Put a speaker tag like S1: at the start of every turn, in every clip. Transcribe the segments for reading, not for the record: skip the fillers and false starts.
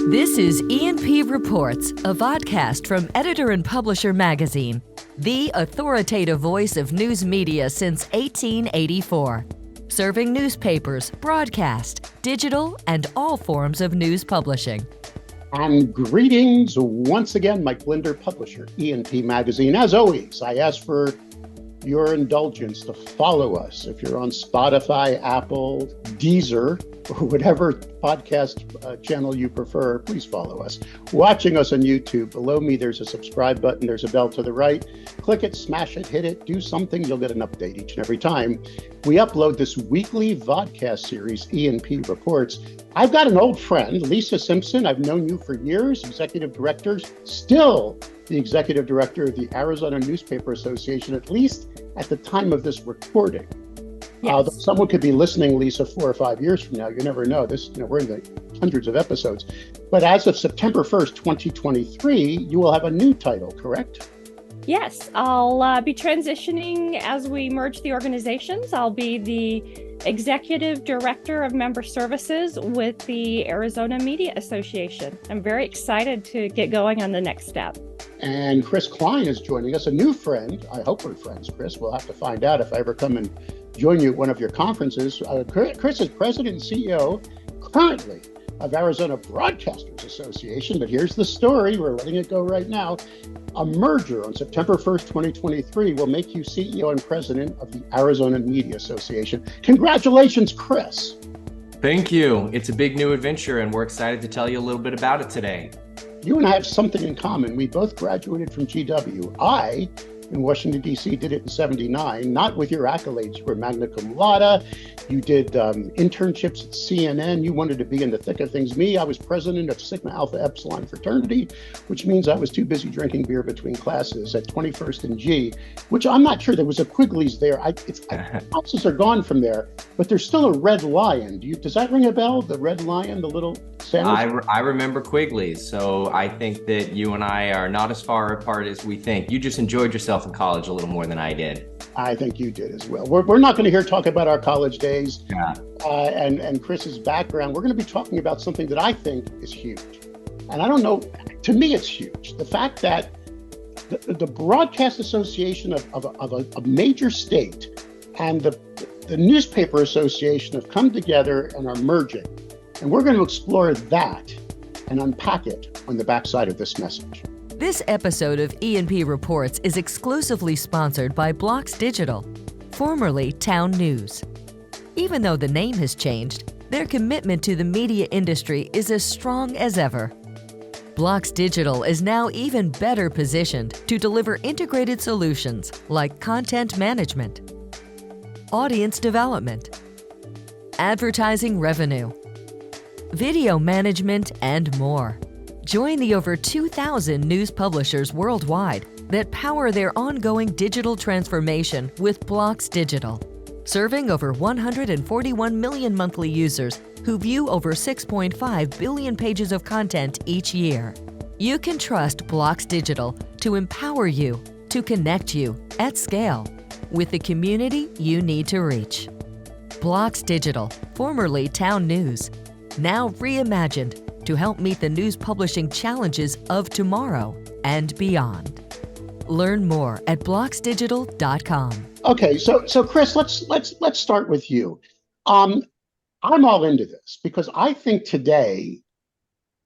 S1: This is E&P Reports, a vodcast from Editor and Publisher Magazine, the authoritative voice of news media since 1884. Serving newspapers, broadcast, digital, and all forms of news publishing.
S2: And greetings once again, Mike Linder, publisher, E&P Magazine. As always, I ask for your indulgence to follow us. If you're on Spotify, Apple, Deezer, or whatever podcast channel you prefer, please follow us. Watching us on YouTube, below me there's a subscribe button, there's a bell to the right. Click it, smash it, hit it, do something, you'll get an update each and every time we upload this weekly vodcast series, E&P Reports. I've got an old friend, Lisa Simpson. I've known you for years, executive director, still the executive director of the Arizona Newspaper Association, at least at the time of this recording. Yes. Someone could be listening, Lisa, 4 or 5 years from now. You never know. We're in the hundreds of episodes. But as of September 1st, 2023, you will have a new title, correct?
S3: Yes, I'll be transitioning as we merge the organizations. I'll be the Executive Director of Member Services with the Arizona Media Association. I'm very excited to get going on the next step.
S2: And Chris Kline is joining us, a new friend. I hope we're friends, Chris. We'll have to find out if I ever come and join you at one of your conferences. Chris is President and CEO currently of Arizona Broadcasters Association, but here's the story. We're letting it go right now. A merger on September 1st, 2023 will make you CEO and President of the Arizona Media Association. Congratulations, Chris.
S4: Thank you. It's a big new adventure, and we're excited to tell you a little bit about it today.
S2: You and I have something in common. We both graduated from GW. I, in Washington, D.C., did it in 79, not with your accolades. You were magna cum laude. You did internships at CNN. You wanted to be in the thick of things. Me, I was president of Sigma Alpha Epsilon fraternity, which means I was too busy drinking beer between classes at 21st and G, which I'm not sure. There was a Quigley's there. Houses are gone from there, but there's still a Red Lion. Does that ring a bell? The Red Lion, the little sandwich?
S4: I remember Quigley's, so I think that you and I are not as far apart as we think. You just enjoyed yourself in college a little more than I did.
S2: I think you did as well. We're not going to hear talk about our college days and Chris's background. We're going to be talking about something that I think is huge. And I don't know, to me it's huge. The fact that the Broadcast Association of a major state and the Newspaper Association have come together and are merging. And we're going to explore that and unpack it on the backside of this message.
S1: This episode of E&P Reports is exclusively sponsored by Blocks Digital, formerly Town News. Even though the name has changed, their commitment to the media industry is as strong as ever. Blocks Digital is now even better positioned to deliver integrated solutions like content management, audience development, advertising revenue, video management, and more. Join the over 2,000 news publishers worldwide that power their ongoing digital transformation with Blocks Digital, serving over 141 million monthly users who view over 6.5 billion pages of content each year. You can trust Blocks Digital to empower you, to connect you at scale with the community you need to reach. Blocks Digital, formerly Town News, now reimagined to help meet the news publishing challenges of tomorrow and beyond. Learn more at blocksdigital.com.
S2: Okay, so Chris, let's start with you. I'm all into this because I think today,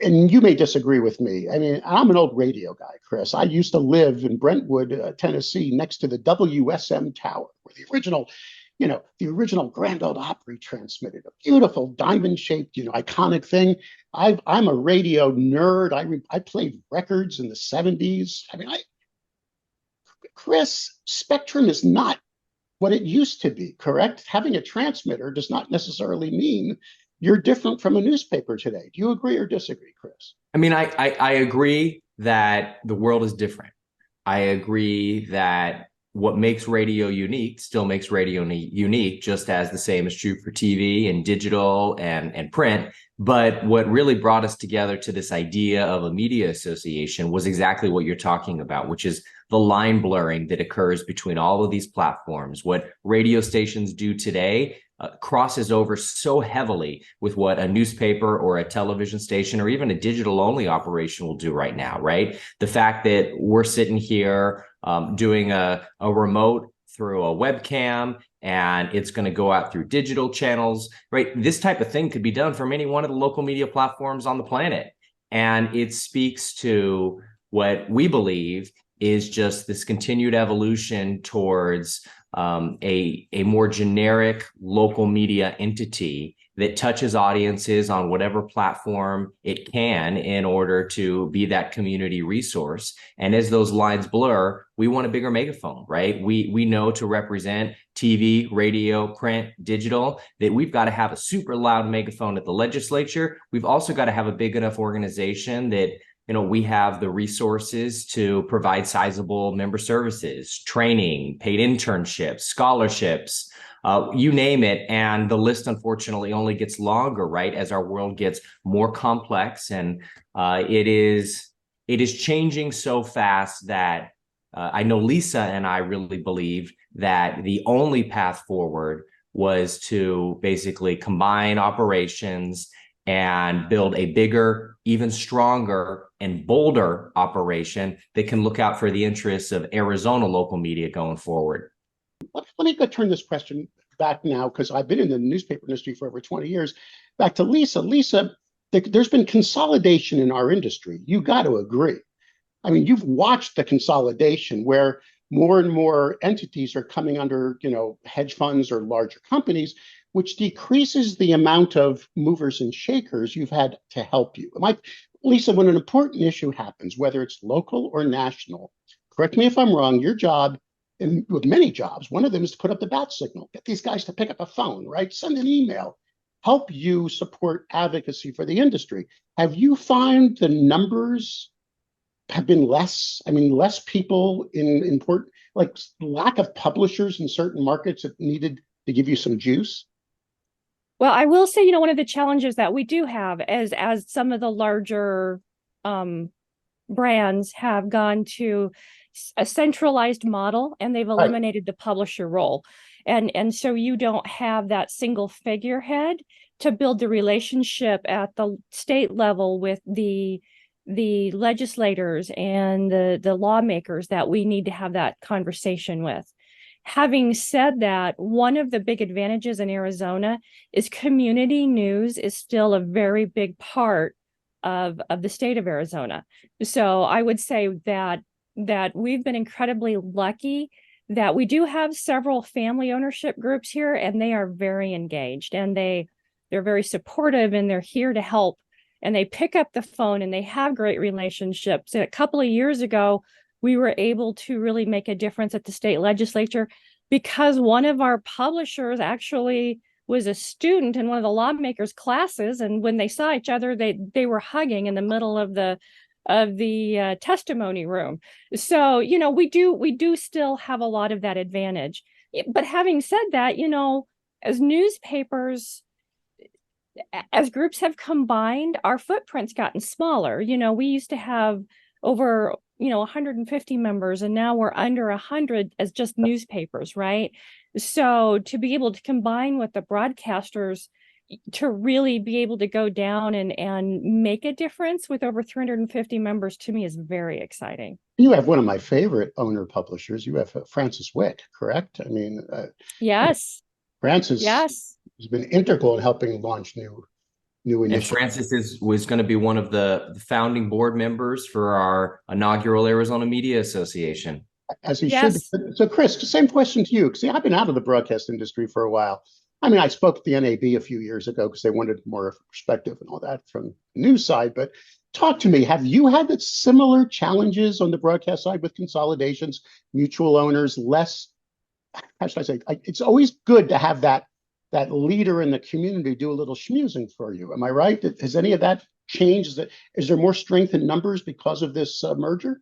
S2: and you may disagree with me. I mean, I'm an old radio guy, Chris. I used to live in Brentwood, Tennessee, next to the WSM Tower, where the original Grand Ole Opry transmitted, a beautiful diamond-shaped, iconic thing. I'm a radio nerd. I played records in the 70s. I mean, Chris, Spectrum is not what it used to be, correct? Having a transmitter does not necessarily mean you're different from a newspaper today. Do you agree or disagree, Chris?
S4: I mean, I agree that the world is different. I agree that what makes radio unique still makes radio unique, just as the same is true for TV and digital and print. But what really brought us together to this idea of a media association was exactly what you're talking about, which is the line blurring that occurs between all of these platforms. What radio stations do today crosses over so heavily with what a newspaper or a television station or even a digital only operation will do right now, right? The fact that we're sitting here doing a remote through a webcam, and it's going to go out through digital channels, right? This type of thing could be done from any one of the local media platforms on the planet. And it speaks to what we believe is just this continued evolution towards a more generic local media entity that touches audiences on whatever platform it can in order to be that community resource. And as those lines blur, we want a bigger megaphone, right? We know to represent TV, radio, print, digital, that we've got to have a super loud megaphone at the legislature. We've also got to have a big enough organization that we have the resources to provide sizable member services, training, paid internships, scholarships, you name it. And the list, unfortunately, only gets longer, right, as our world gets more complex. And it is changing so fast that I know Lisa and I really believe that the only path forward was to basically combine operations and build a bigger, even stronger and bolder operation that can look out for the interests of Arizona local media going forward.
S2: Let me go turn this question back now, because I've been in the newspaper industry for over 20 years. Back to Lisa. Lisa, there's been consolidation in our industry. You got to agree. I mean, you've watched the consolidation where more and more entities are coming under, hedge funds or larger companies, which decreases the amount of movers and shakers you've had to help you. Lisa, when an important issue happens, whether it's local or national, correct me if I'm wrong, your job, and with many jobs, one of them is to put up the bat signal, get these guys to pick up a phone, right? Send an email, help you support advocacy for the industry. Have you found the numbers have been less? I mean, less people in important, like lack of publishers in certain markets that needed to give you some juice?
S3: Well, I will say, one of the challenges that we do have as some of the larger brands have gone to a centralized model, and they've eliminated the publisher role. And so you don't have that single figurehead to build the relationship at the state level with the legislators and the lawmakers that we need to have that conversation with. Having said that, one of the big advantages in Arizona is community news is still a very big part of the state of Arizona. So I would say that we've been incredibly lucky that we do have several family ownership groups here, and they are very engaged, and they're very supportive, and they're here to help, and they pick up the phone, and they have great relationships. And a couple of years ago, we were able to really make a difference at the state legislature because one of our publishers actually was a student in one of the lawmakers' classes, and when they saw each other, they were hugging in the middle of the testimony room. So we do still have a lot of that advantage. But having said that, as newspapers, as groups have combined, our footprint's gotten smaller. We used to have over 150 members, and now we're under 100 as just newspapers, right? So to be able to combine with the broadcasters to really be able to go down and make a difference with over 350 members, to me, is very exciting.
S2: You have one of my favorite owner publishers. You have Francis Wick, correct? I mean,
S3: yes.
S2: Francis has been integral in helping launch new initiatives.
S4: And Francis was going to be one of the founding board members for our inaugural Arizona Media Association.
S2: As he should. So, Chris, the same question to you. See, I've been out of the broadcast industry for a while. I mean, I spoke at the NAB a few years ago because they wanted more perspective and all that from the news side. But talk to me. Have you had similar challenges on the broadcast side with consolidations, mutual owners, less? How should I say? It's always good to have that leader in the community do a little schmoozing for you. Am I right? Has any of that changed? Is there more strength in numbers because of this merger?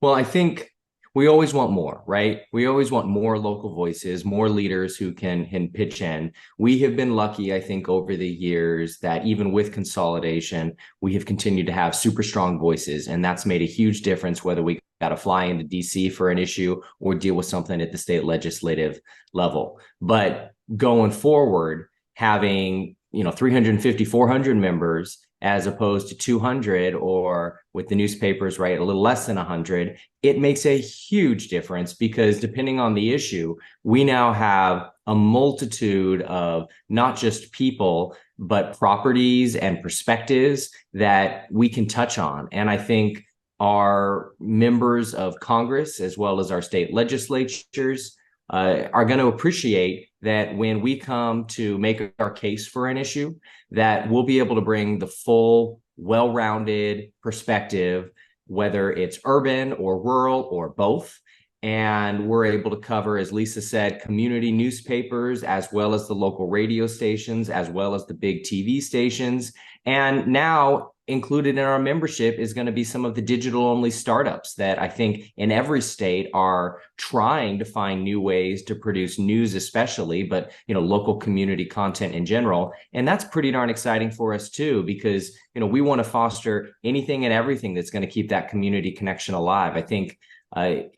S4: Well, I think we always want more, right? We always want more local voices, more leaders who can pitch in. We have been lucky, I think, over the years that even with consolidation, we have continued to have super strong voices. And that's made a huge difference, whether we got to fly into DC for an issue or deal with something at the state legislative level. But going forward, having 350, 400 members as opposed to 200, or with the newspapers, right, a little less than 100, it makes a huge difference, because depending on the issue, we now have a multitude of not just people, but properties and perspectives that we can touch on. And I think our members of Congress, as well as our state legislatures, are going to appreciate that when we come to make our case for an issue, that we'll be able to bring the full, well-rounded perspective, whether it's urban or rural or both. And we're able to cover, as Lisa said, community newspapers, as well as the local radio stations, as well as the big TV stations. And now included in our membership is going to be some of the digital only startups that I think in every state are trying to find new ways to produce news, especially, but local community content in general. And that's pretty darn exciting for us too, because we want to foster anything and everything that's going to keep that community connection alive. I think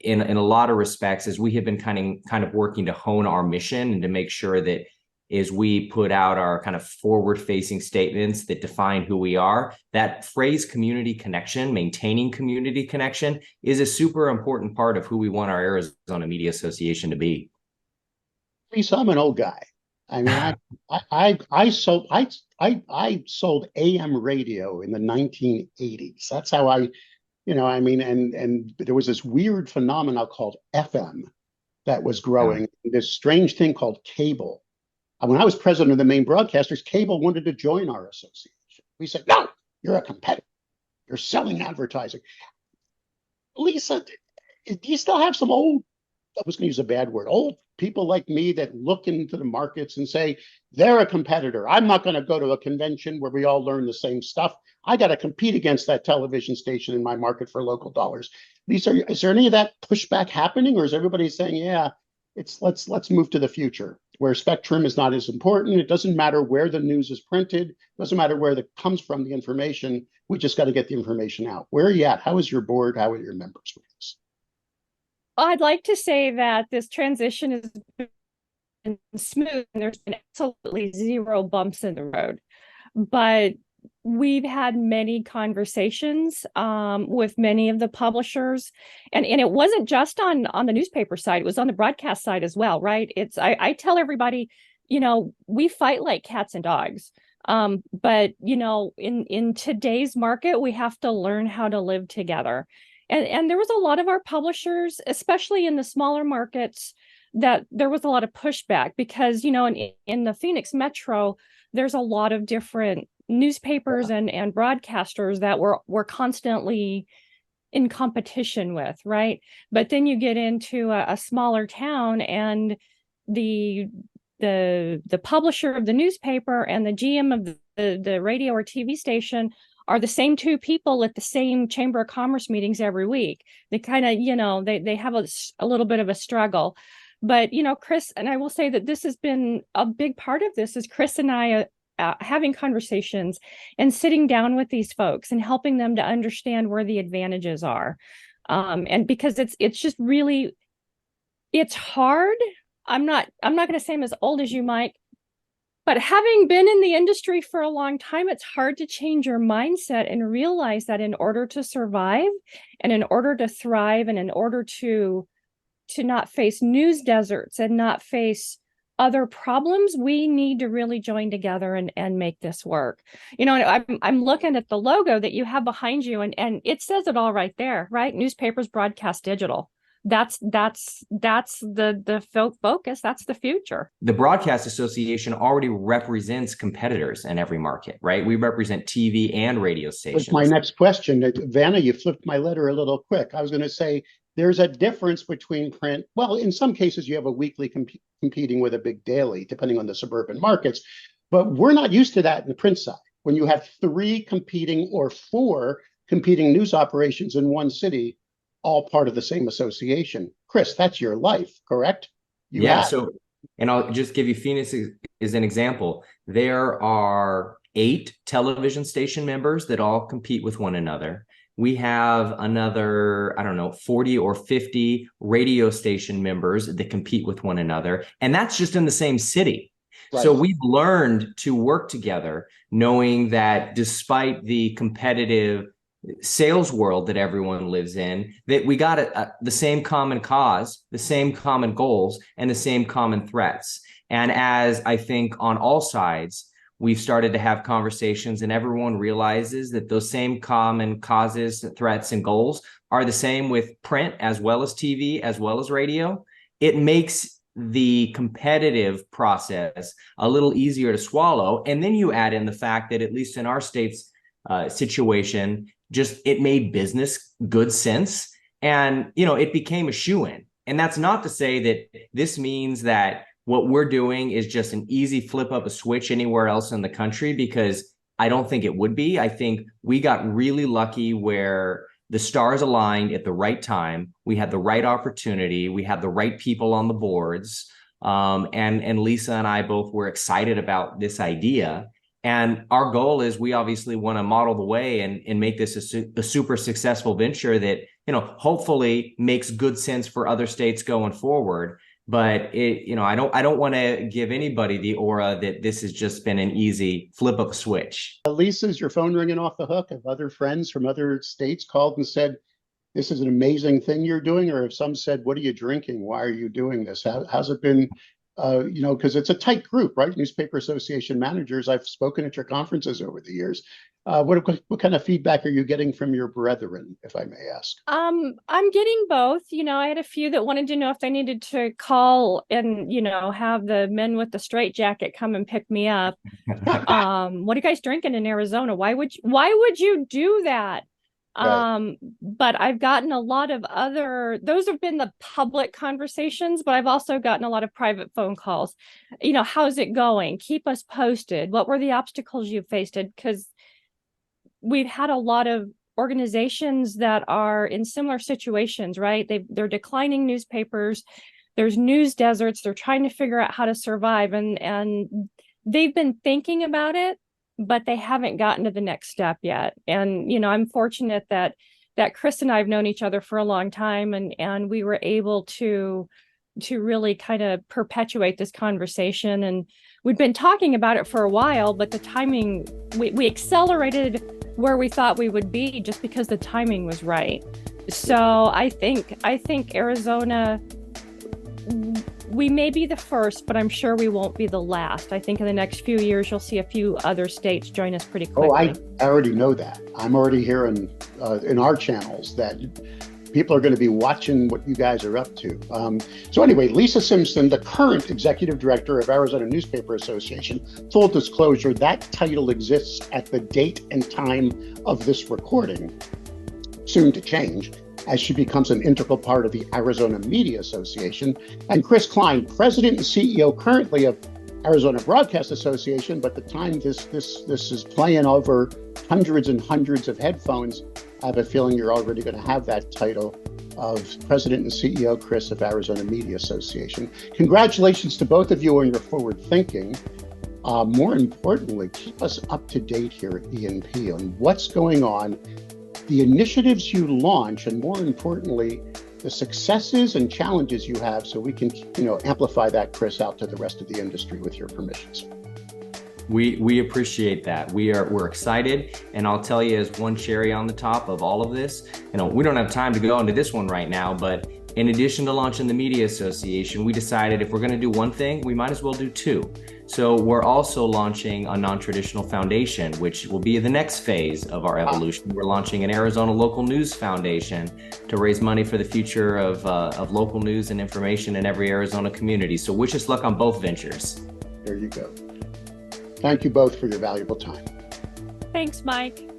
S4: in a lot of respects, as we have been kind of working to hone our mission and to make sure that as we put out our kind of forward-facing statements that define who we are, that phrase community connection, maintaining community connection, is a super important part of who we want our Arizona Media Association to be.
S2: Lisa, I'm an old guy. I mean, I sold AM radio in the 1980s. That's how and there was this weird phenomenon called FM that was growing. This strange thing called cable. When I was president of the main broadcasters, cable wanted to join our association. We said, no, you're a competitor. You're selling advertising. Lisa, do you still have some old, I was going to use a bad word, old people like me that look into the markets and say, they're a competitor. I'm not going to go to a convention where we all learn the same stuff. I got to compete against that television station in my market for local dollars. Lisa, is there any of that pushback happening, or is everybody saying, yeah, let's move to the future where spectrum is not as important? It doesn't matter where the news is printed. It doesn't matter where it comes from, the information. We just got to get the information out. Where are you at? How is your board? How are your members with this?
S3: I'd like to say that this transition has been smooth and there's been absolutely zero bumps in the road. But we've had many conversations with many of the publishers, and it wasn't just on the newspaper side, it was on the broadcast side as well, right? I tell everybody, we fight like cats and dogs. But in today's market, we have to learn how to live together. And there was a lot of our publishers, especially in the smaller markets, that there was a lot of pushback because, in the Phoenix Metro, there's a lot of different newspapers and broadcasters that we're constantly in competition with, right? But then you get into a smaller town, and the publisher of the newspaper and the GM of the radio or TV station are the same two people at the same Chamber of Commerce meetings every week. They kind of, they have a little bit of a struggle. But, Chris, and I will say that this has been a big part of this, is Chris and I having conversations and sitting down with these folks and helping them to understand where the advantages are. And because it's just really, it's hard. I'm not going to say I'm as old as you, Mike, but having been in the industry for a long time, it's hard to change your mindset and realize that in order to survive and in order to thrive and in order to not face news deserts and not face other problems, we need to really join together and make this work. I'm looking at the logo that you have behind you, and it says it all right there, right? Newspapers, broadcast, digital. That's the focus. That's the future.
S4: The Broadcast Association already represents competitors in every market, right? We represent TV and radio stations.
S2: That's my next question. Vanna, you flipped my letter a little quick. I was going to say there's a difference between print. Well, in some cases, you have a weekly competing with a big daily, depending on the suburban markets. But we're not used to that in the print side. When you have 3 competing or 4 competing news operations in one city, all part of the same association. Chris, that's your life, correct?
S4: So, and I'll just give you Phoenix as an example. There are 8 television station members that all compete with one another. we have another, I don't know, 40 or 50 radio station members that compete with one another. And that's just in the same city. Right. So we've learned to work together, knowing that despite the competitive sales world that everyone lives in, that we got the same common cause, the same common goals, and the same common threats. And as I think on all sides, we've started to have conversations and everyone realizes that those same common causes, threats, and goals are the same with print as well as TV, as well as radio. It makes the competitive process a little easier to swallow. And then you add in the fact that, at least in our state's situation, just it made business good sense. And, it became a shoo-in. And that's not to say that this means that what we're doing is just an easy flip of a switch anywhere else in the country, because I don't think it would be. I think we got really lucky where the stars aligned at the right time. We had the right opportunity. We had the right people on the boards. And Lisa and I both were excited about this idea. And our goal is, we obviously want to model the way and make this a super successful venture that, hopefully makes good sense for other states going forward. But I don't want to give anybody the aura that this has just been an easy flip of a switch.
S2: Lisa, is your phone ringing off the hook? Have other friends from other states called and said, this is an amazing thing you're doing? Or have some said, what are you drinking? Why are you doing this? How's it been? Because it's a tight group, right? Newspaper Association managers. I've spoken at your conferences over the years. What kind of feedback are you getting from your brethren, if I may ask?
S3: I'm getting both. I had a few that wanted to know if they needed to call and, have the men with the straitjacket come and pick me up. What are you guys drinking in Arizona? Why would you do that? Right. But I've gotten a lot of those have been the public conversations, but I've also gotten a lot of private phone calls. How's it going? Keep us posted. What were the obstacles you faced? Because we've had a lot of organizations that are in similar situations, right? They're declining newspapers. There's news deserts. They're trying to figure out how to survive, and they've been thinking about it, but they haven't gotten to the next step yet. And, I'm fortunate that Chris and I have known each other for a long time, and we were able to really kind of perpetuate this conversation. And we'd been talking about it for a while, but the timing, we accelerated where we thought we would be just because the timing was right. So I think Arizona, we may be the first, but I'm sure we won't be the last. I think in the next few years, you'll see a few other states join us pretty quickly.
S2: Oh, I already know that. I'm already hearing in our channels that people are going to be watching what you guys are up to. So anyway, Lisa Simpson, the current executive director of Arizona Newspaper Association. Full disclosure, that title exists at the date and time of this recording, soon to change, as she becomes an integral part of the Arizona Media Association. And Chris Kline, president and CEO currently of Arizona Broadcast Association, but the time this is playing over hundreds and hundreds of headphones, I have a feeling you're already going to have that title of president and CEO, Chris, of Arizona Media Association. Congratulations to both of you on your forward thinking. More importantly, keep us up to date here at E&P on what's going on, the initiatives you launch, and more importantly, the successes and challenges you have, so we can, amplify that, Chris, out to the rest of the industry with your permissions.
S4: We appreciate that. We're excited, and I'll tell you, as one cherry on the top of all of this, we don't have time to go into this one right now, but in addition to launching the Media Association, we decided if we're going to do one thing, we might as well do two. So we're also launching a non-traditional foundation, which will be the next phase of our evolution. We're launching an Arizona Local News Foundation to raise money for the future of local news and information in every Arizona community. So wish us luck on both ventures.
S2: There you go. Thank you both for your valuable time.
S3: Thanks, Mike.